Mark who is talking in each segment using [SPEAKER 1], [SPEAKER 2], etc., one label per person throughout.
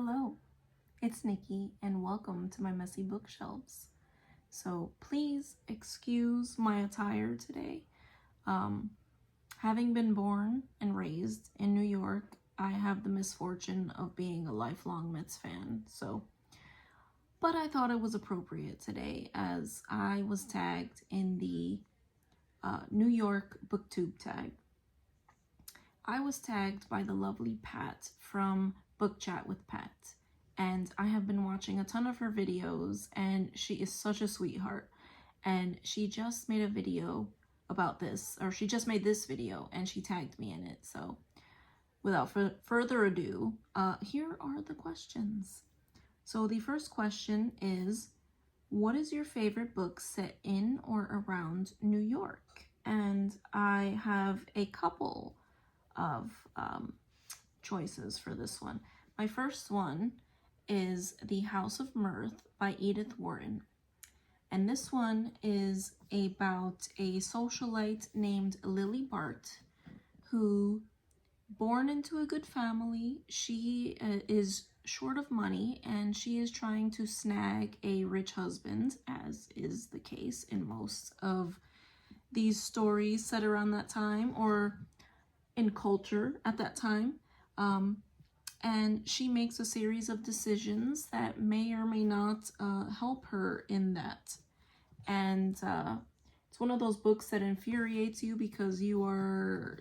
[SPEAKER 1] Hello, it's Nikki and welcome to my messy bookshelves. So please excuse my attire today. Having been born and raised in New York, I have the misfortune of being a lifelong Mets fan, but I thought it was appropriate today as I was tagged in the New York Booktube tag. I was tagged by the lovely Pat from Book Chat with Pat, and I have been watching a ton of her videos, and she is such a sweetheart. And she just made a video about this, or she just made this video, and she tagged me in it. So without further ado, here are the questions. So the first question is, what is your favorite book set in or around New York? And I have a couple of choices for this one. My first one is The House of Mirth by Edith Wharton. And this one is about a socialite named Lily Bart who, born into a good family, she is short of money and she is trying to snag a rich husband, as is the case in most of these stories set around that time or in culture at that time. And she makes a series of decisions that may or may not help her in that. And it's one of those books that infuriates you because you are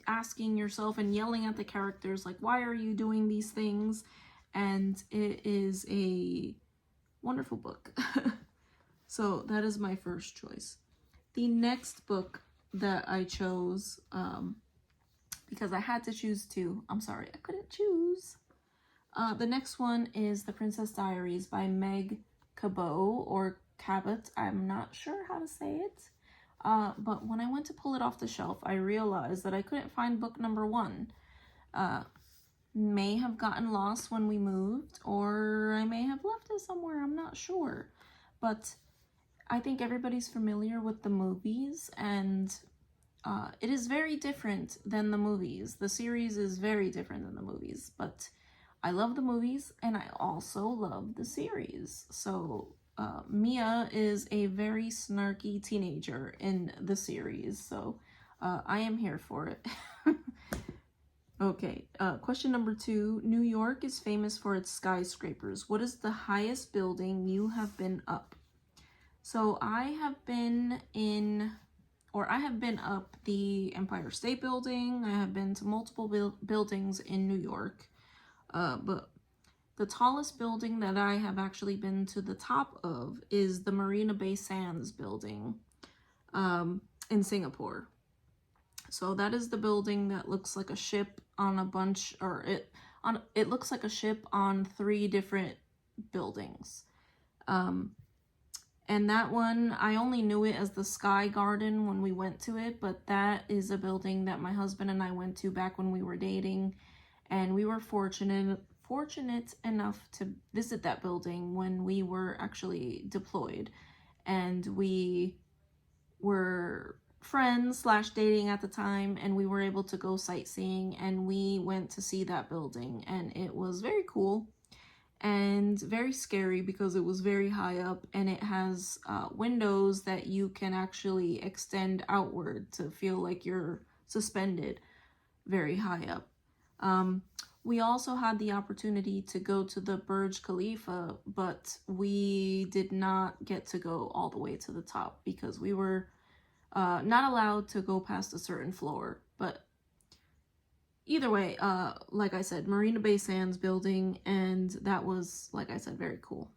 [SPEAKER 1] asking yourself and yelling at the characters like, why are you doing these things? And it is a wonderful book. So that is my first choice. The next book that I chose, because I had to choose two. I'm sorry, I couldn't choose. The next one is The Princess Diaries by Meg Cabot or Cabot. I'm not sure how to say it. But when I went to pull it off the shelf, I realized that I couldn't find book number 1. May have gotten lost when we moved, or I may have left it somewhere. I'm not sure. But I think everybody's familiar with the movies, and it is very different than the movies. The series is very different than the movies, but I love the movies and I also love the series. So Mia is a very snarky teenager in the series, so I am here for it. Okay, question number 2. New York is famous for its skyscrapers. What is the highest building you have been up? So I have been up the Empire State Building. I have been to multiple buildings in New York, but the tallest building that I have actually been to the top of is the Marina Bay Sands building in Singapore. So that is the building that looks like a ship on a bunch, or it looks like a ship on 3 different buildings. And that one, I only knew it as the Sky Garden when we went to it, but that is a building that my husband and I went to back when we were dating, and we were fortunate enough to visit that building when we were actually deployed, and we were friends / dating at the time, and we were able to go sightseeing, and we went to see that building, and it was very cool and very scary because it was very high up, and it has windows that you can actually extend outward to feel like you're suspended very high up. We also had the opportunity to go to the Burj Khalifa, but we did not get to go all the way to the top because we were not allowed to go past a certain floor. But either way, like I said, Marina Bay Sands building, and that was, like I said, very cool.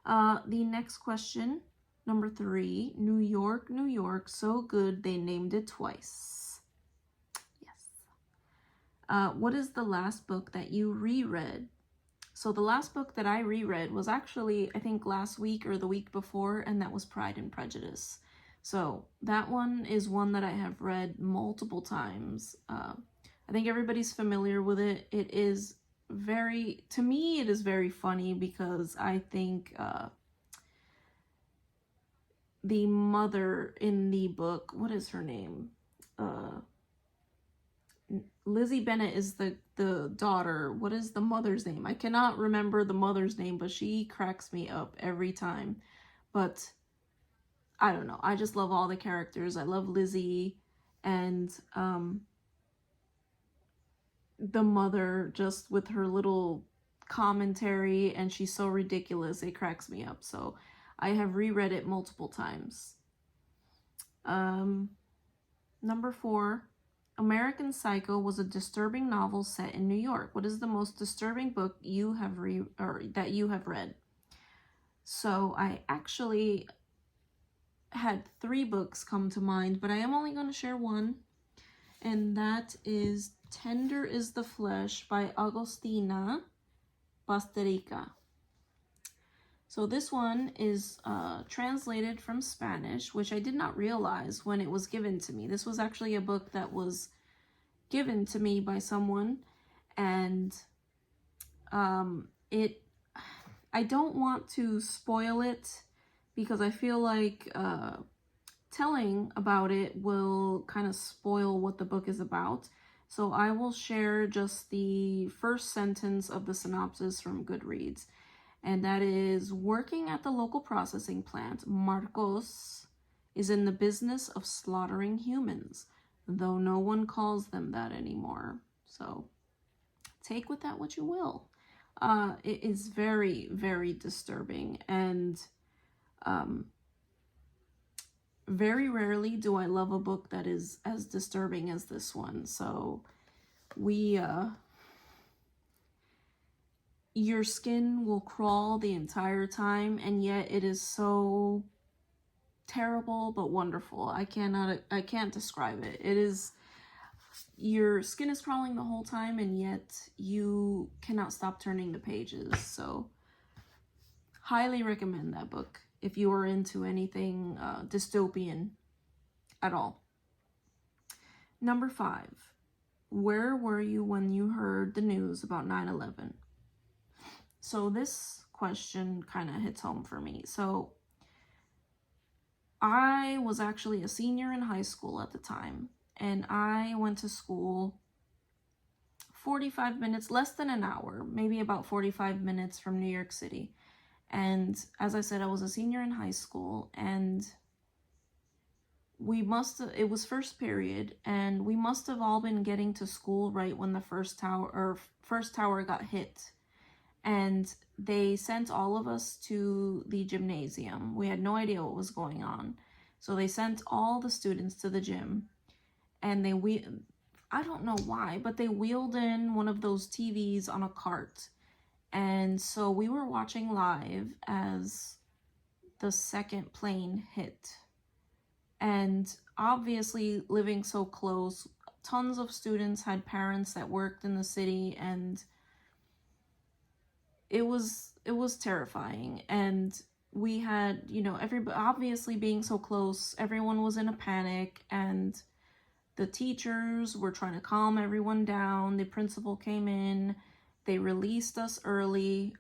[SPEAKER 1] The next question, number 3, New York, New York, so good they named it twice. What is the last book that you reread? So the last book that I reread was actually, I think, last week or the week before, and that was Pride and Prejudice. So that one is one that I have read multiple times. I think everybody's familiar with it. It is to me, it is very funny because I think the mother in the book, what is her name? Lizzie Bennet is the daughter. What is the mother's name? I cannot remember the mother's name, but she cracks me up every time. But I don't know. I just love all the characters. I love Lizzie and the mother, just with her little commentary, and she's so ridiculous. It cracks me up. So I have reread it multiple times. Number 4, American Psycho was a disturbing novel set in New York. What is the most disturbing book you have that you have read? So I actually had 3 books come to mind, but I am only going to share one, and that is Tender is the Flesh by Agostina Basterica. So this one is translated from Spanish, which I did not realize when it was given to me. This was actually a book that was given to me by someone, and I don't want to spoil it because I feel like telling about it will kind of spoil what the book is about. So I will share just the first sentence of the synopsis from Goodreads. And that is, working at the local processing plant, Marcos is in the business of slaughtering humans, though no one calls them that anymore. So take with that what you will. It is very, very disturbing, and very rarely do I love a book that is as disturbing as this one. So your skin will crawl the entire time, and yet it is so terrible but wonderful. I can't describe it. It is, your skin is crawling the whole time, and yet you cannot stop turning the pages. So highly recommend that book if you are into anything dystopian at all. Number 5, where were you when you heard the news about 9/11? So this question kind of hits home for me. So I was actually a senior in high school at the time, and I went to school 45 minutes, less than an hour, maybe about 45 minutes from New York City. And as I said, I was a senior in high school, and it was first period, and we must have all been getting to school right when the first tower got hit. And they sent all of us to the gymnasium. We had no idea what was going on. So they sent all the students to the gym, and I don't know why, but they wheeled in one of those TVs on a cart. And so we were watching live as the second plane hit. And obviously, living so close, tons of students had parents that worked in the city, and it was terrifying. And we had, everybody, obviously being so close, everyone was in a panic, and the teachers were trying to calm everyone down. The principal came in. They released us early.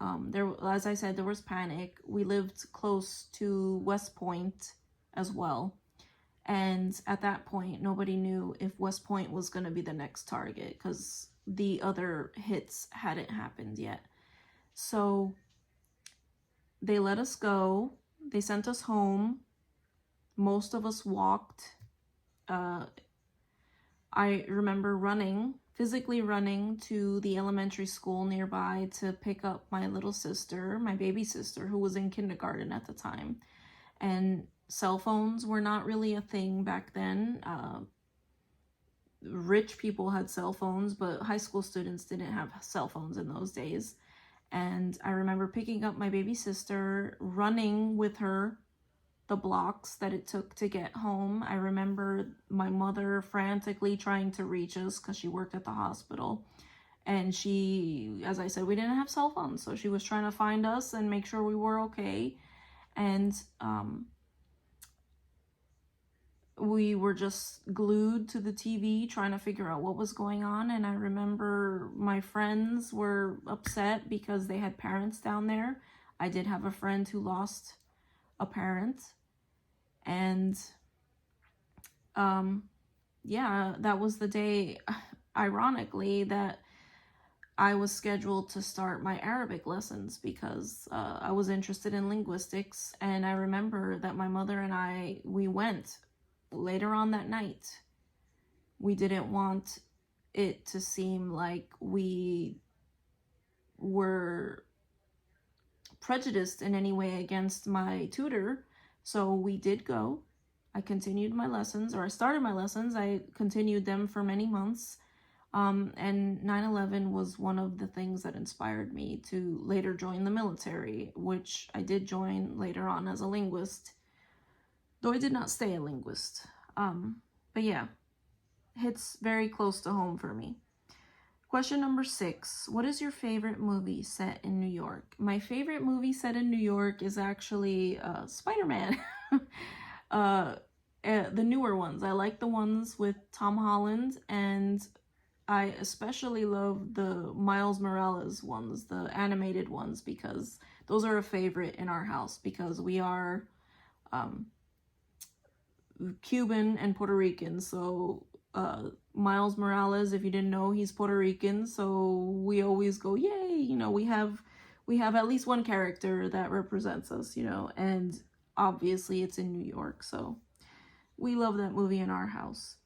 [SPEAKER 1] As I said, there was panic. We lived close to West Point as well. And at that point, nobody knew if West Point was going to be the next target because the other hits hadn't happened yet. So they let us go. They sent us home. Most of us walked. I remember physically running to the elementary school nearby to pick up my little sister, my baby sister, who was in kindergarten at the time. And cell phones were not really a thing back then. Rich people had cell phones, but high school students didn't have cell phones in those days. And I remember picking up my baby sister, running with her the blocks that it took to get home. I remember my mother frantically trying to reach us because she worked at the hospital. And she, as I said, we didn't have cell phones, so she was trying to find us and make sure we were okay. And we were just glued to the TV trying to figure out what was going on. And I remember my friends were upset because they had parents down there. I did have a friend who lost a parent. And yeah, that was the day. ironically, that I was scheduled to start my Arabic lessons because I was interested in linguistics, and I remember that my mother and we went later on that night. We didn't want it to seem like we were prejudiced in any way against my tutor, so we did go. I continued my lessons, or I started my lessons. I continued them for many months. And 9/11 was one of the things that inspired me to later join the military, which I did join later on as a linguist, though I did not stay a linguist. But yeah, hits very close to home for me. Question number 6. What is your favorite movie set in New York? My favorite movie set in New York is actually Spider-Man. The newer ones. I like the ones with Tom Holland, and I especially love the Miles Morales ones, the animated ones, because those are a favorite in our house because we are Cuban and Puerto Rican. So Miles Morales, if you didn't know, he's Puerto Rican, so we always go, yay, you know, we have at least one character that represents us, you know, and obviously it's in New York, so we love that movie in our house.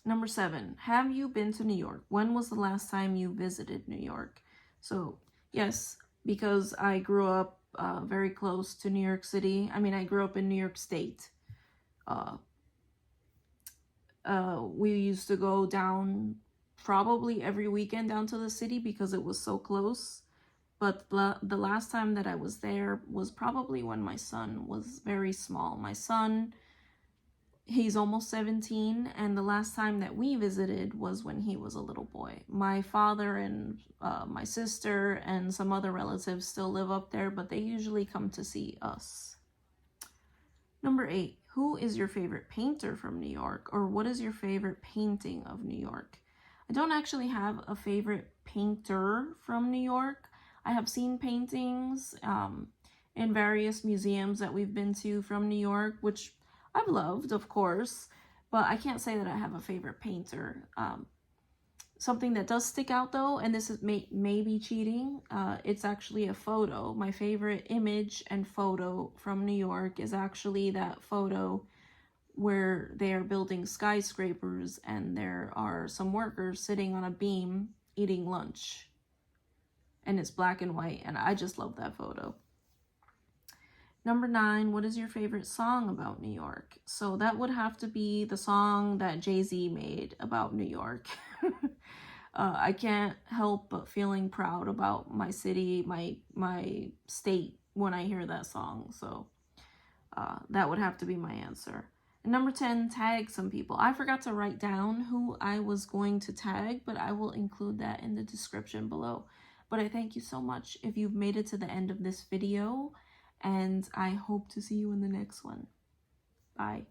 [SPEAKER 1] Number 7, have you been to New York? When was the last time you visited New York? So yes, because I grew up very close to New York City. I mean, I grew up in New York State. We used to go down probably every weekend down to the city because it was so close. But the last time that I was there was probably when my son was very small. My son, he's almost 17, and the last time that we visited was when he was a little boy. My father and my sister and some other relatives still live up there, but they usually come to see us. Number 8, who is your favorite painter from New York, or what is your favorite painting of New York? I don't actually have a favorite painter from New York. I have seen paintings in various museums that we've been to from New York, which I've loved, of course, but I can't say that I have a favorite painter. Something that does stick out, though, and this is maybe cheating, it's actually a photo. My favorite image and photo from New York is actually that photo where they are building skyscrapers and there are some workers sitting on a beam eating lunch. And it's black and white, and I just love that photo. Number 9, what is your favorite song about New York? So that would have to be the song that Jay-Z made about New York. I can't help but feeling proud about my city, my state when I hear that song. So that would have to be my answer. And number 10, tag some people. I forgot to write down who I was going to tag, but I will include that in the description below. But I thank you so much if you've made it to the end of this video, and I hope to see you in the next one. Bye.